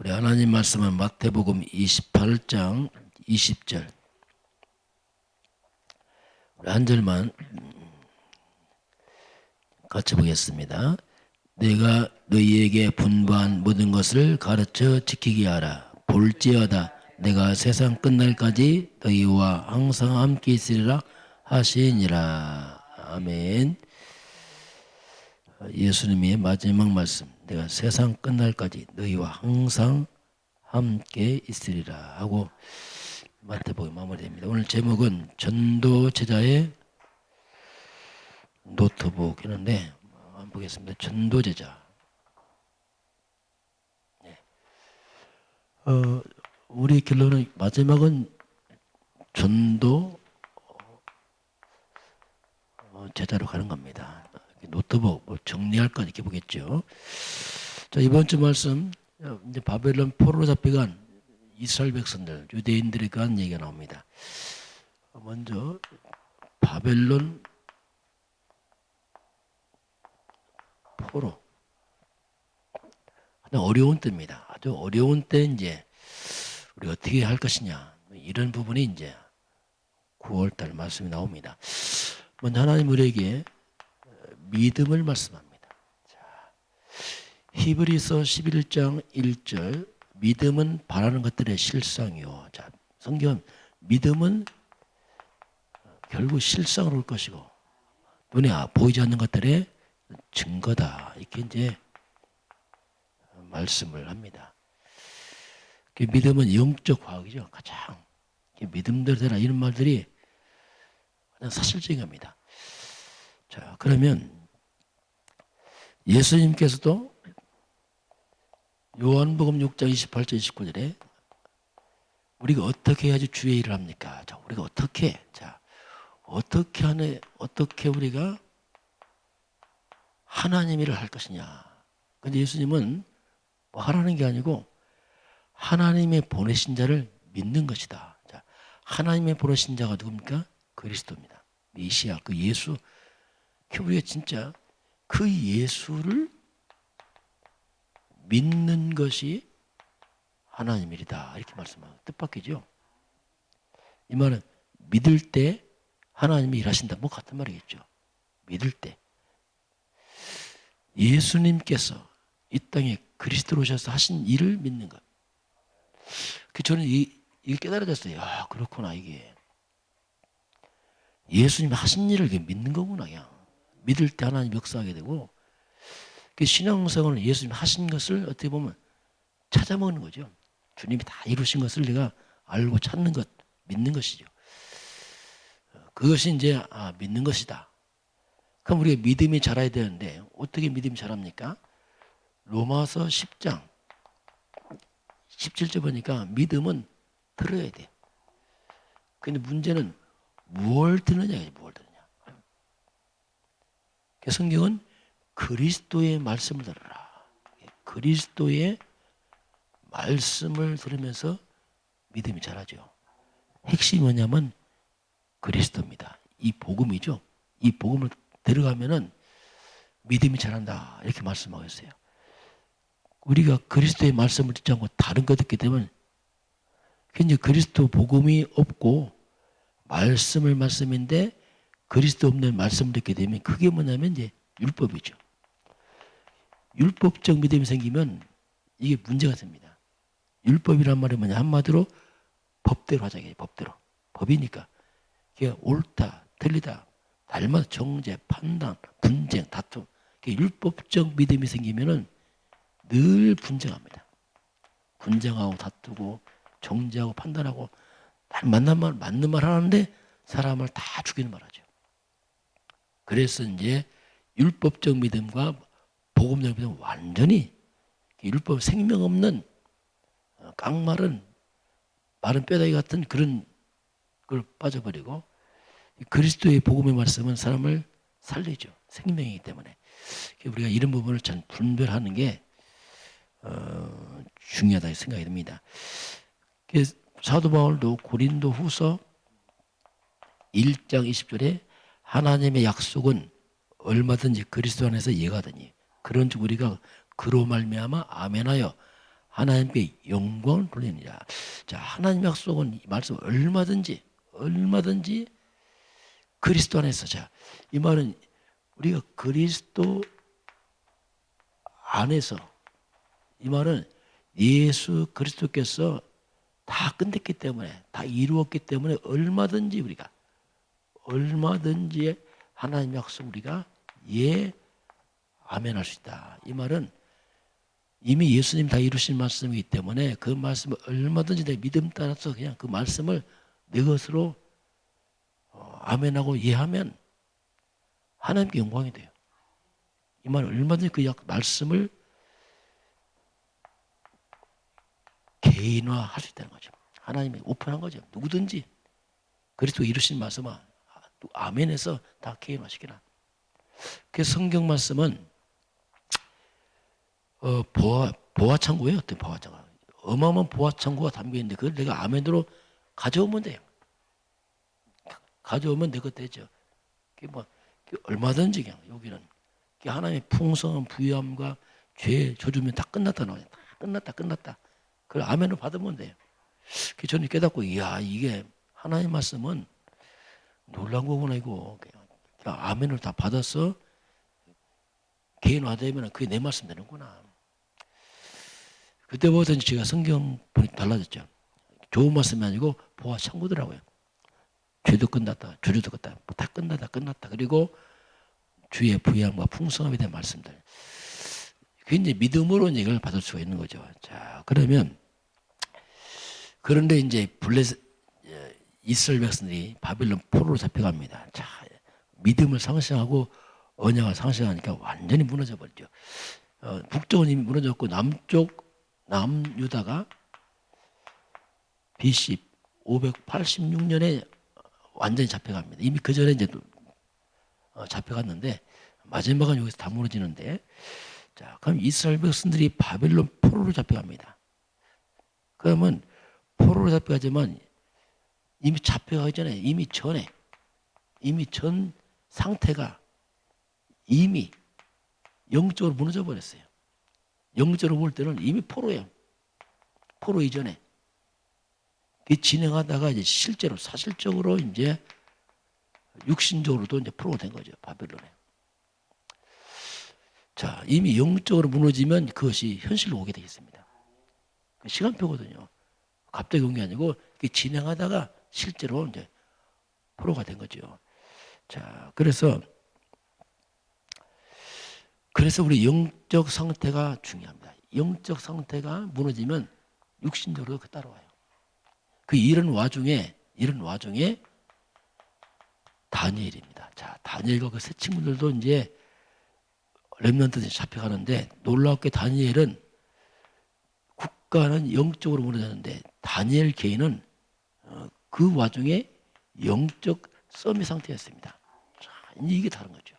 우리 하나님 말씀은 마태복음 28장 20절. 우리 한 절만 같이 보겠습니다. 내가 너희에게 분부한 모든 것을 가르쳐 지키게 하라. 볼지어다 내가 세상 끝날까지 너희와 항상 함께 있으리라 하시니라. 아멘. 예수님의 마지막 말씀, 내가 세상 끝날까지 너희와 항상 함께 있으리라 하고 마태복음 마무리됩니다. 오늘 제목은 전도 제자의 노트북이었는데 한번 보겠습니다. 전도 제자. 네. 우리 결론은 마지막은 전도 제자로 가는 겁니다. 노트북 뭐 정리할 건 이렇게 보겠죠. 자, 이번 주 말씀, 이제 바벨론 포로로 잡혀간 이스라엘 백성들, 유대인들에 관한 얘기가 나옵니다. 먼저 바벨론 포로. 아주 어려운 때입니다. 아주 어려운 때 이제 우리 어떻게 할 것이냐, 이런 부분이 이제 9월달 말씀이 나옵니다. 먼저 하나님 우리에게 믿음을 말씀합니다. 자, 히브리서 11장 1절, 믿음은 바라는 것들의 실상이요. 자, 성경은 믿음은 결국 실상으로 올 것이고 눈에 보이지 않는 것들의 증거다. 이렇게 이제 말씀을 합니다. 믿음은 영적 과학이죠. 가장 믿음대로 되라 이런 말들이 그냥 사실적인 겁니다. 자, 그러면 예수님께서도 요한복음 6장 28절 29절에 우리가 어떻게 해야지 주의 일을 합니까? 자, 우리가 어떻게 어떻게 우리가 하나님 일을 할 것이냐. 근데 예수님은 뭐 하라는 게 아니고 하나님의 보내신 자를 믿는 것이다. 자, 하나님의 보내신 자가 누굽니까? 그리스도입니다. 메시아, 그 예수. 우리가 진짜 그 예수를 믿는 것이 하나님 일이다. 이렇게 말씀하고 뜻밖이죠. 이 말은 믿을 때 하나님이 일하신다. 뭐 같은 말이겠죠. 믿을 때. 예수님께서 이 땅에 그리스도로 오셔서 하신 일을 믿는 것. 저는 이게 깨달아졌어요. 아, 그렇구나, 이게. 예수님이 하신 일을 믿는 거구나, 그냥. 믿을 때 하나님 역사하게 되고, 신앙생활은 예수님 하신 것을 어떻게 보면 찾아먹는 거죠. 주님이 다 이루신 것을 내가 알고 찾는 것, 믿는 것이죠. 그것이 이제 믿는 것이다. 그럼 우리가 믿음이 자라야 되는데 어떻게 믿음이 자랍니까? 로마서 10장 17절 보니까 믿음은 들어야 돼. 근데 문제는 무엇을 듣느냐, 무엇을 듣느냐. 성경은 그리스도의 말씀을 들으라. 그리스도의 말씀을 들으면서 믿음이 자라죠. 핵심이 뭐냐면 그리스도입니다. 이 복음이죠. 이 복음을 들어가면은 믿음이 자란다. 이렇게 말씀하고 있어요. 우리가 그리스도의 말씀을 듣지 않고 다른 거 듣게 되면 굉장히 그리스도 복음이 없고 말씀인데 그리스도 없는 말씀을 듣게 되면 그게 뭐냐면 이제 율법이죠. 율법적 믿음이 생기면 이게 문제가 됩니다. 율법이란 말이 뭐냐, 한마디로 법대로 하자. 법대로. 법이니까 그게 옳다, 틀리다, 날마다 정죄, 판단, 분쟁, 다툼. 율법적 믿음이 생기면은 늘 분쟁합니다. 분쟁하고 다투고 정죄하고 판단하고 맞는 말 하는데 사람을 다 죽이는 말 하죠. 그래서 이제 율법적 믿음과 복음적 믿음은 완전히 율법 생명 없는 깡마른 마른 뼈다귀 같은 그런 걸 빠져버리고 그리스도의 복음의 말씀은 사람을 살리죠. 생명이기 때문에 우리가 이런 부분을 잘 분별하는 게 중요하다 생각이 듭니다. 사도 바울도 고린도 후서 1장 20절에 하나님의 약속은 얼마든지 그리스도 안에서 예가하더니 그런즉 우리가 그로 말미암아 아멘하여 하나님께 영광을 돌리느냐. 자, 하나님 약속은 이 말씀 얼마든지 그리스도 안에서. 자, 이 말은 우리가 그리스도 안에서, 이 말은 예수 그리스도께서 다 끝냈기 때문에, 다 이루었기 때문에 얼마든지 하나님 약속 우리가 예 아멘 할 수 있다. 이 말은 이미 예수님 다 이루신 말씀이기 때문에 그 말씀을 얼마든지 내 믿음 따라서 그냥 그 말씀을 내 것으로 아멘하고 예하면 하나님께 영광이 돼요. 이 말은 얼마든지 그 말씀을 개인화할 수 있다는 거죠. 하나님이 오픈한 거죠. 누구든지 그리스도 이루신 말씀은 아멘해서 다 개인화시키라. 그 성경 말씀은 보화 창고예요. 어떤 보화 창고? 어마어마한 보화 창고가 담겨 있는데 그걸 내가 아멘으로 가져오면 돼요. 가져오면 내 것 되죠. 그게 뭐 얼마든지 그냥 여기는 하나님의 풍성한 부유함과 죄 저주면 다 끝났다 나와요. 다 끝났다. 그걸 아멘으로 받으면 돼요. 그 저는 깨닫고 이게 하나님 말씀은 놀라운 거구나 이거. 아멘을 다 받아서 개인화되면 그게 내 말씀 되는구나. 그때부터 제가 성경 보니 달라졌죠. 좋은 말씀이 아니고 보아 창고더라고요. 죄도 끝났다, 주주도 끝났다, 다 끝났다. 그리고 주의 부양과 풍성함에 대한 말씀들. 그게 이제 믿음으로 이걸 받을 수가 있는 거죠. 자, 그러면 그런데 이제 이스라엘 백성들이 바빌론 포로로 잡혀갑니다. 자, 믿음을 상실하고 언약을 상실하니까 완전히 무너져 버리죠. 북쪽은 이미 무너졌고 남유다가 BC 586년에 완전히 잡혀갑니다. 이미 그 전에 이제 잡혀갔는데 마지막은 여기서 다 무너지는데, 자, 그럼 이스라엘 백성들이 바벨론 포로로 잡혀갑니다. 그러면 포로로 잡혀가지만 이미 잡혀가기 전에 이미 전 상태가 이미 영적으로 무너져 버렸어요. 영적으로 볼 때는 이미 포로예요. 포로 이전에. 진행하다가 이제 실제로 사실적으로 이제 육신적으로도 이제 포로가 된 거죠. 바벨론에. 자, 이미 영적으로 무너지면 그것이 현실로 오게 되겠습니다. 시간표거든요. 갑자기 온 게 아니고 진행하다가 실제로 이제 포로가 된 거죠. 자, 그래서 우리 영적 상태가 중요합니다. 영적 상태가 무너지면 육신적으로 따라와요. 이런 와중에 다니엘입니다. 자, 다니엘과 그 세 친구들도 이제 렘넌트들이 잡혀가는데 놀랍게 다니엘은 국가는 영적으로 무너졌는데 다니엘 개인은 그 와중에 영적 썸의 상태였습니다. 자, 이게 다른 거죠.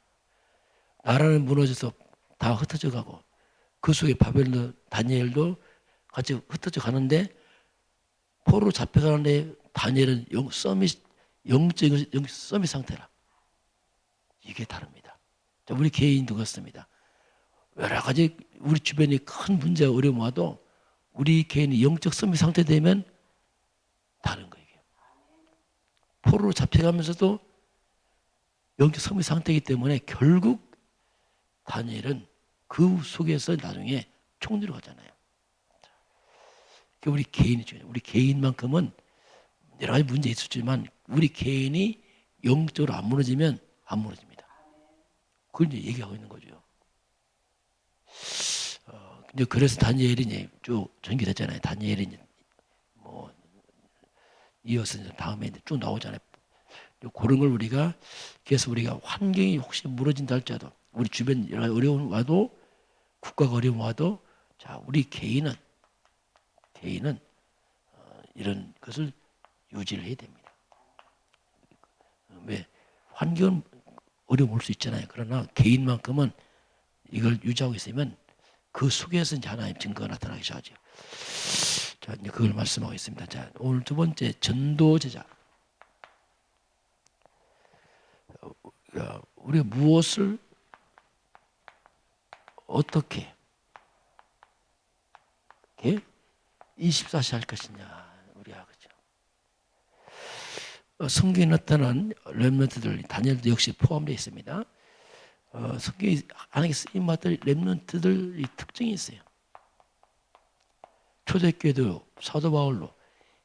나라는 무너져서 다 흩어져 가고 그 속에 바벨론 다니엘도 같이 흩어져 가는데 포로로 잡혀가는데 다니엘은 영적 썸의 상태라. 이게 다릅니다. 자, 우리 개인도 그렇습니다. 여러 가지 우리 주변에 큰 문제가 어려움 와도 우리 개인이 영적 썸의 상태 되면 다른 거예요. 포로로 잡혀가면서도 영적 썸의 상태이기 때문에 결국 다니엘은 그 속에서 나중에 총리로 가잖아요. 우리 개인이 중요해요. 우리 개인만큼은 여러 가지 문제 있었지만 우리 개인이 영적으로 안 무너지면 안 무너집니다. 그걸 이제 얘기하고 있는 거죠. 이제 그래서 다니엘이 이제 쭉 전개됐잖아요. 다니엘이 이제 뭐 이어서 이제 다음에 이제 쭉 나오잖아요. 그런 걸 그래서 우리가 환경이 혹시 무너진다 할지라도 우리 주변 여러 어려움 와도 국가가 어려움 와도 자, 우리 개인은 이런 것을 유지를 해야 됩니다. 왜? 환경은 어려움 올 수 있잖아요. 그러나 개인만큼은 이걸 유지하고 있으면 그 속에서 이제 하나님 증거가 나타나기 시작하죠. 자, 이제 그걸 말씀하고 있습니다. 자, 오늘 두 번째 전도제자. 우리가 무엇을 어떻게 예? 24시 할 것이냐 우리가 그죠. 성경에 나타난 렘넌트들 다니엘도 역시 포함되어 있습니다. 성경에 하나님께 쓰임 받을 렘넌트들이 특징이 있어요. 초대교회도 사도 바울로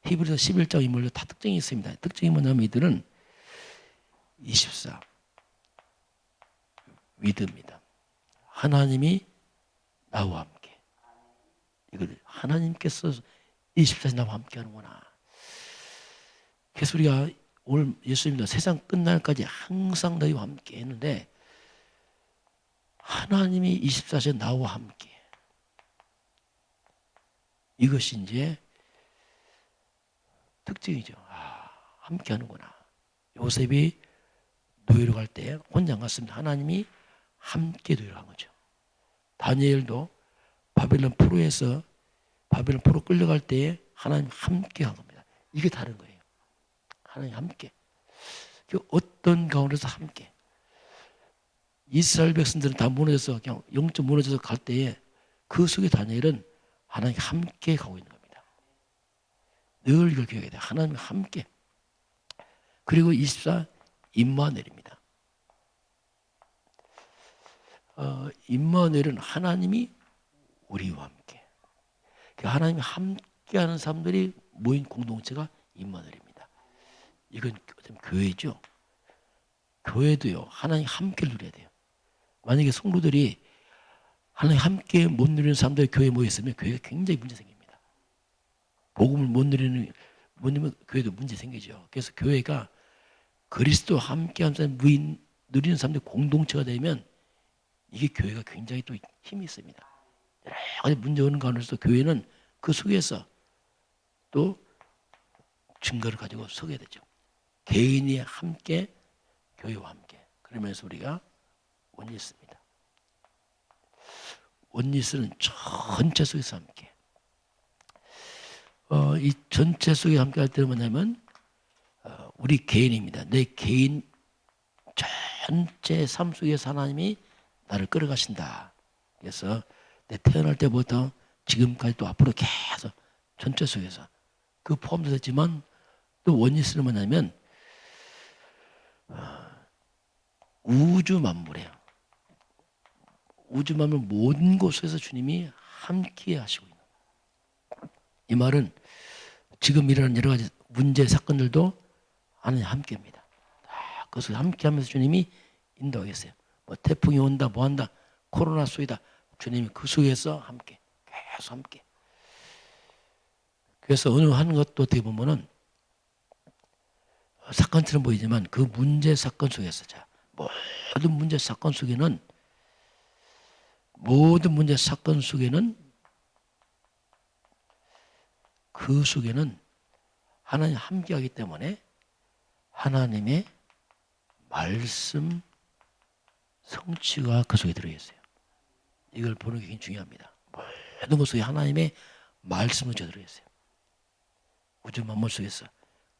히브리서 11장 인물도 다 특징이 있습니다. 특징이 뭐냐면 이들은 24 위드입니다. 하나님이 나와 함께. 이걸 하나님께서 24시 나와 함께 하는구나. 그래서 우리가 오늘 예수님도 세상 끝날까지 항상 너희와 함께 했는데 하나님이 24시 나와 함께. 이것이 이제 특징이죠. 함께 하는구나. 요셉이 노예로 갈 때 혼자 안 갔습니다. 하나님이 함께 노예로 간 거죠. 다니엘도 바벨론 포로 끌려갈 때에 하나님 함께 한 겁니다. 이게 다른 거예요. 하나님 함께. 어떤 가운데서 함께. 이스라엘 백성들은 다 무너져서 그냥 영적 무너져서 갈 때에 그 속에 다니엘은 하나님 함께 가고 있는 겁니다. 늘 이걸 기억해야 돼요. 하나님 함께. 그리고 24 임마누엘입니다. 임마누엘은 하나님이 우리와 함께. 하나님이 함께하는 사람들이 모인 공동체가 임마누엘입니다. 이건 교회죠. 교회도요. 하나님 함께를 누려야 돼요. 만약에 성도들이 하나님 함께 못 누리는 사람들이 교회에 모였으면 교회가 굉장히 문제 생깁니다. 복음을 못 누리면 교회도 문제 생기죠. 그래서 교회가 그리스도와 함께하는 사람, 누리는 사람들 공동체가 되면 이게 교회가 굉장히 또 힘이 있습니다. 여러 가지 문제 오는 가운데서 교회는 그 속에서 또 증거를 가지고 서게 되죠. 개인이 함께 교회와 함께. 그러면서 우리가 원리스입니다. 원리스는 전체 속에서 함께. 이 전체 속에 함께 할 때는 뭐냐면 우리 개인입니다. 내 개인 전체 삶 속에서 하나님이 나를 끌어가신다. 그래서 내 태어날 때부터 지금까지 또 앞으로 계속 전체 속에서 그 포함도 됐지만 또 원리스는 뭐냐면 우주 만물에 우주 만물 모든 곳에서 주님이 함께 하시고 있는 거예요. 이 말은 지금 일어나는 여러 가지 문제 사건들도 하나님 함께입니다. 그것을 함께하면서 주님이 인도하겠어요. 뭐 태풍이 온다, 뭐 한다, 코로나 속이다. 주님이 그 속에서 함께, 계속 함께. 그래서 어느 하는 것도 어떻게 보면은 사건처럼 보이지만 그 문제 사건 속에서 모든 문제 사건 속에는 그 속에는 하나님 함께하기 때문에 하나님의 말씀 성취가 그 속에 들어있어요. 이걸 보는 게 굉장히 중요합니다. 모든 것 속에 하나님의 말씀이 들어있어요. 우주 만물 속에서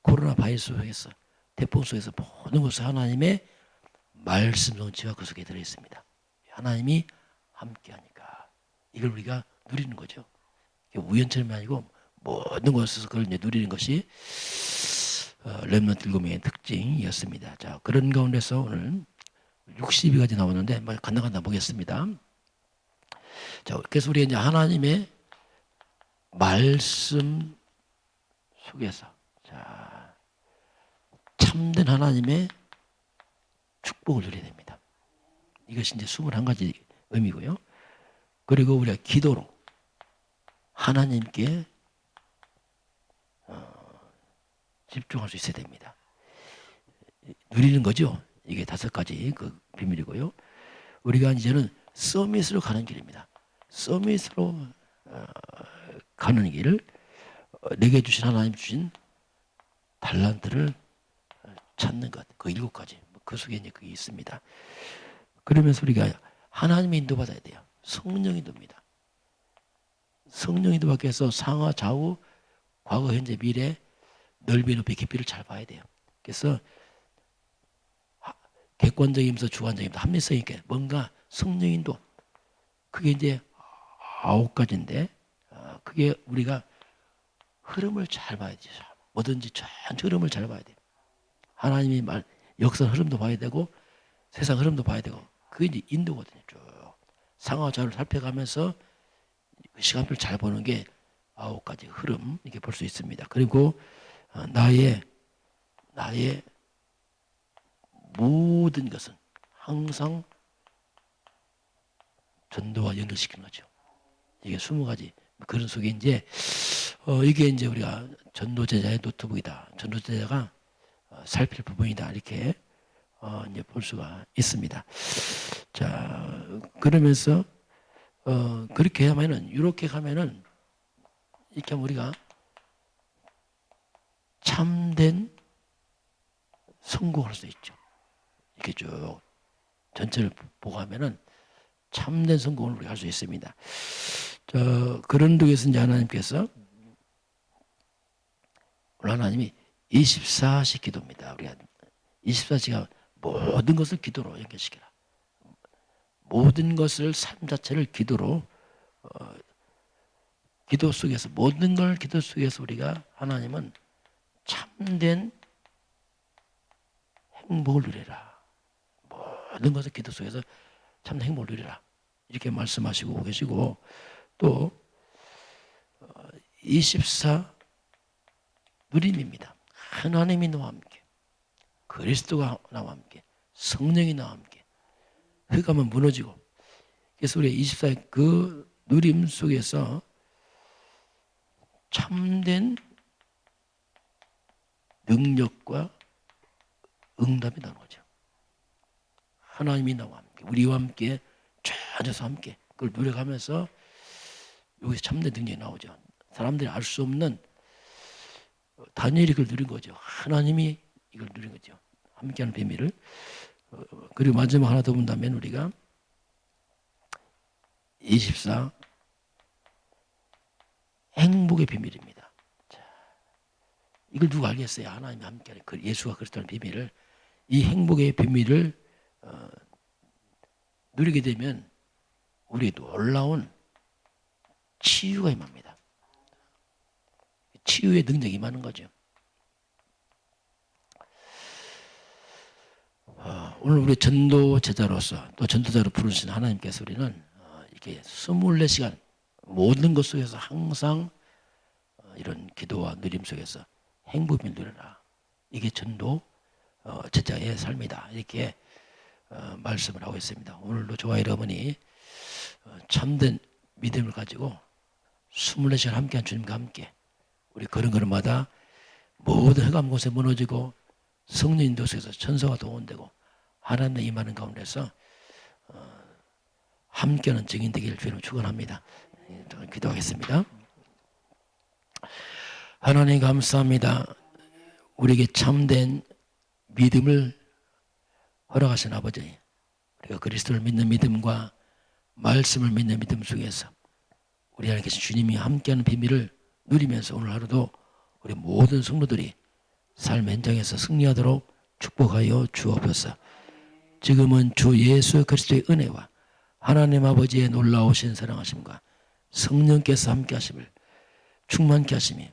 코로나 바이러스 속에서 태풍 속에서 모든 것에 하나님의 말씀 성취가 그 속에 들어있습니다. 하나님이 함께하니까 이걸 우리가 누리는 거죠. 우연처럼이 아니고 모든 것에서 그걸 누리는 것이 렘넌트 7명의 특징이었습니다. 자, 그런 가운데서 오늘 62가지 나오는데 간단간단 보겠습니다. 자, 그래서 우리 이제 하나님의 말씀 속에서 참된 하나님의 축복을 누려야 됩니다. 이것이 이제 21가지 의미고요. 그리고 우리가 기도로 하나님께 집중할 수 있어야 됩니다. 누리는 거죠. 이게 5가지 그 비밀이고요. 우리가 이제는 서밋으로 가는 길입니다. 서밋으로 가는 길을 내게 주신 하나님 주신 달란트를 찾는 것. 그 7가지. 그 속에 이제 그게 있습니다. 그러면서 우리가 하나님의 인도 받아야 돼요. 성령 인도입니다. 성령 인도 받기 위해서 상하 좌우 과거 현재 미래 넓이 높이 깊이를 잘 봐야 돼요. 그래서 객관적이면서 주관적이면서 합리성 있게 뭔가 성령 인도 그게 이제 9가지인데 그게 우리가 흐름을 잘 봐야 되죠. 뭐든지 천천히 흐름을 잘 봐야 돼요. 하나님이 역사 흐름도 봐야 되고 세상 흐름도 봐야 되고 그게 이제 인도거든요. 쭉 상하 좌우를 살펴가면서 시간표를 잘 보는 게 9가지 흐름 이렇게 볼 수 있습니다. 그리고 나의 모든 것은 항상 전도와 연결시키는 거죠. 이게 20가지 그런 속에 이제 이게 이제 우리가 전도제자의 노트북이다. 전도제자가 살필 부분이다. 이렇게 이제 볼 수가 있습니다. 자, 그러면서 그렇게 하면은 이렇게 가면은 이렇게 하면 우리가 참된 성공할 수 있죠. 이렇게 쭉 전체를 보고 하면은 참된 성공을 우리가 할 수 있습니다. 그런 쪽에서 이제 하나님께서 오늘 하나님이 24시 기도입니다. 우리가 24시가 모든 것을 기도로 연결시키라. 모든 것을 삶 자체를 기도로 기도 속에서 모든 걸 기도 속에서 우리가 하나님은 참된 행복을 누리라. 모든 것을 기도 속에서 참된 행복을 누리라. 이렇게 말씀하시고 계시고 또 24 누림입니다. 하나님이 나와 함께 그리스도가 나와 함께 성령이 나와 함께 흑암은 무너지고 그래서 우리 24의 그 누림 속에서 참된 능력과 응답이 나오는 거죠. 하나님이 나와 함께 우리와 함께 앉아서 함께 그걸 누려가면서 여기서 참된 능력이 나오죠. 사람들이 알 수 없는 다니엘이 그걸 누린 거죠. 하나님이 이걸 누린 거죠. 함께하는 비밀을. 그리고 마지막 하나 더 본다면 우리가 24 행복의 비밀입니다. 자, 이걸 누가 알겠어요? 하나님이 함께하는 그 예수가 그리스도라는 비밀을 이 행복의 비밀을 누리게 되면 우리에 놀라운 치유가 임합니다. 치유의 능력이 임하는 거죠. 오늘 우리 전도 제자로서 또 전도자로 부르신 하나님께서 우리는 이렇게 24시간 모든 것 속에서 항상 이런 기도와 누림 속에서 행복을 누려라. 이게 전도 제자의 삶이다. 이렇게 말씀을 하고 있습니다. 오늘도 저와 여러분이 참된 믿음을 가지고 24시간 함께한 주님과 함께 우리 걸음걸음마다 모든 흑암 곳에 무너지고 성령 인도 속에서 천사가 동원되고 하나님의 임하는 가운데서 함께하는 증인 되기를 주님 축원합니다. 기도하겠습니다. 하나님 감사합니다. 우리에게 참된 믿음을 허락하신 아버지, 우리가 그리스도를 믿는 믿음과 말씀을 믿는 믿음 속에서 우리 안에 계신 주님이 함께하는 비밀을 누리면서 오늘 하루도 우리 모든 성도들이 삶 현장에서 승리하도록 축복하여 주옵소서. 지금은 주 예수 그리스도의 은혜와 하나님 아버지의 놀라우신 사랑하심과 성령께서 함께 하심을 충만케 하시며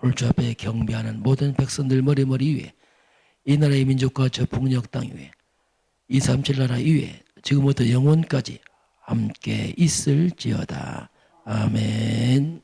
오늘 주 앞에 경배하는 모든 백성들 머리 위에 이 나라의 민족과 저 북녘 땅 위에 237 나라 위에 지금부터 영원까지 함께 있을지어다. 아멘.